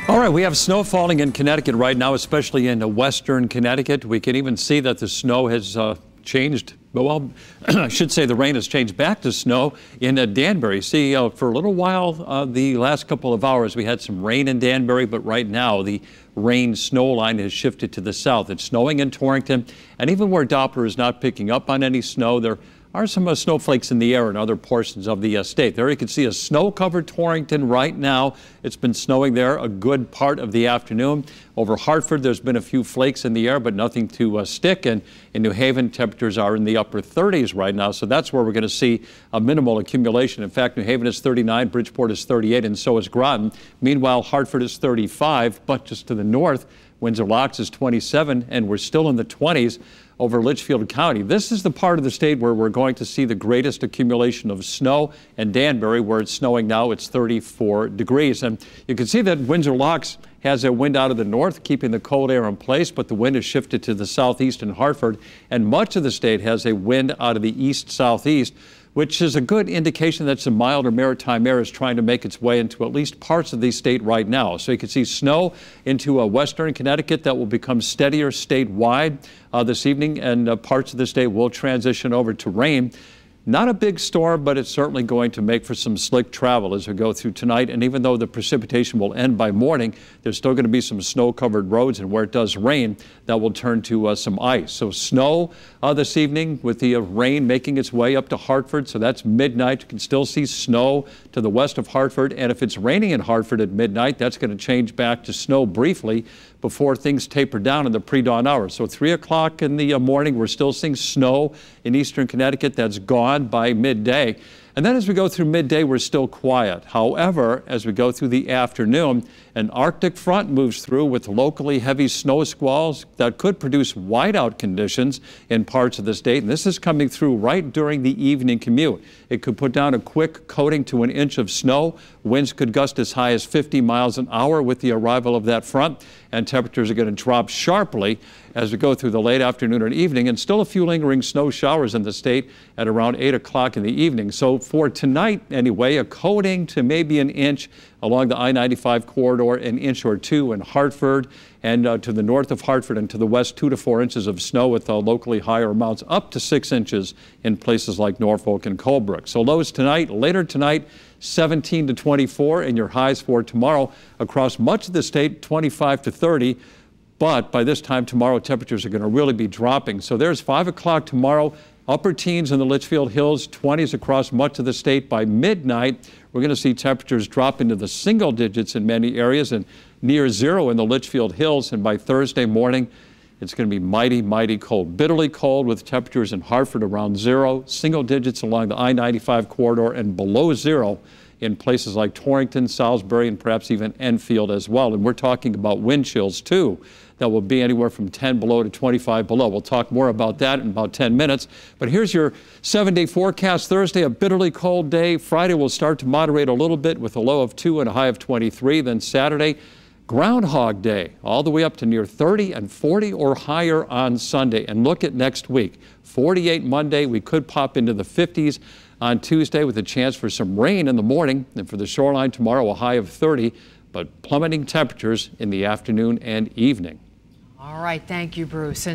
All right, we have snow falling in Connecticut right now, especially in western Connecticut. We can even see that the snow has changed. Well, I should say the rain has changed back to snow in Danbury. See, for a little while, the last couple of hours, we had some rain in Danbury, but right now the rain-snow line has shifted to the south. It's snowing in Torrington, and even where Doppler is not picking up on any snow, there are some snowflakes in the air in other portions of the state. There you can see a snow-covered Torrington right now. It's been snowing there a good part of the afternoon. Over Hartford, there's been a few flakes in the air, but nothing to stick. And in New Haven, temperatures are in the upper 30s right now, so that's where we're going to see a minimal accumulation. In fact, New Haven is 39, Bridgeport is 38, and so is Groton. Meanwhile, Hartford is 35, but just to the north, Windsor Locks is 27, and we're still in the 20s over Litchfield County. This is the part of the state where we're going to see the greatest accumulation of snow, and Danbury, where it's snowing now, it's 34 degrees. And you can see that Windsor Locks has a wind out of the north, keeping the cold air in place, but the wind has shifted to the southeast in Hartford, and much of the state has a wind out of the east-southeast, which is a good indication that some milder maritime air is trying to make its way into at least parts of the state right now. So you can see snow into western Connecticut that will become steadier statewide this evening, and parts of the state will transition over to rain. Not a big storm, but it's certainly going to make for some slick travel as we go through tonight. And even though the precipitation will end by morning, there's still going to be some snow-covered roads, and where it does rain, that will turn to some ice. So snow this evening with the rain making its way up to Hartford. So that's midnight. You can still see snow to the west of Hartford. And if it's raining in Hartford at midnight, that's going to change back to snow briefly before things taper down in the pre-dawn hours. So 3 o'clock in the morning, we're still seeing snow in eastern Connecticut. That's gone by midday. And then as we go through midday, we're still quiet. However, as we go through the afternoon, an Arctic front moves through with locally heavy snow squalls that could produce whiteout conditions in parts of the state. And this is coming through right during the evening commute. It could put down a quick coating to an inch of snow. Winds could gust as high as 50 miles an hour with the arrival of that front. And temperatures are going to drop sharply as we go through the late afternoon and evening, and still a few lingering snow showers in the state at around 8 o'clock in the evening. So for tonight anyway, a coating to maybe an inch along the I-95 corridor, an inch or two in Hartford, and to the north of Hartford and to the west, 2 to 4 inches of snow with locally higher amounts up to 6 inches in places like Norfolk and Colebrook. So lows tonight, later tonight, 17 to 24, and your highs for tomorrow across much of the state, 25 to 30. But by this time tomorrow, temperatures are going to really be dropping. So there's 5 o'clock tomorrow, upper teens in the Litchfield Hills, 20s across much of the state. By midnight, we're going to see temperatures drop into the single digits in many areas and near zero in the Litchfield Hills. And by Thursday morning, it's going to be mighty, mighty cold, bitterly cold, with temperatures in Hartford around zero, single digits along the I-95 corridor, and below zero in places like Torrington, Salisbury, and perhaps even Enfield as well. And we're talking about wind chills, too, that will be anywhere from 10 below to 25 below. We'll talk more about that in about 10 minutes. But here's your 7-day forecast. Thursday, a bitterly cold day. Friday will start to moderate a little bit with a low of 2 and a high of 23. Then Saturday, Groundhog Day, all the way up to near 30 and 40 or higher on Sunday. And look at next week. 48 Monday, we could pop into the 50s on Tuesday with a chance for some rain in the morning. And for the shoreline tomorrow, a high of 30, but plummeting temperatures in the afternoon and evening. All right, thank you, Bruce.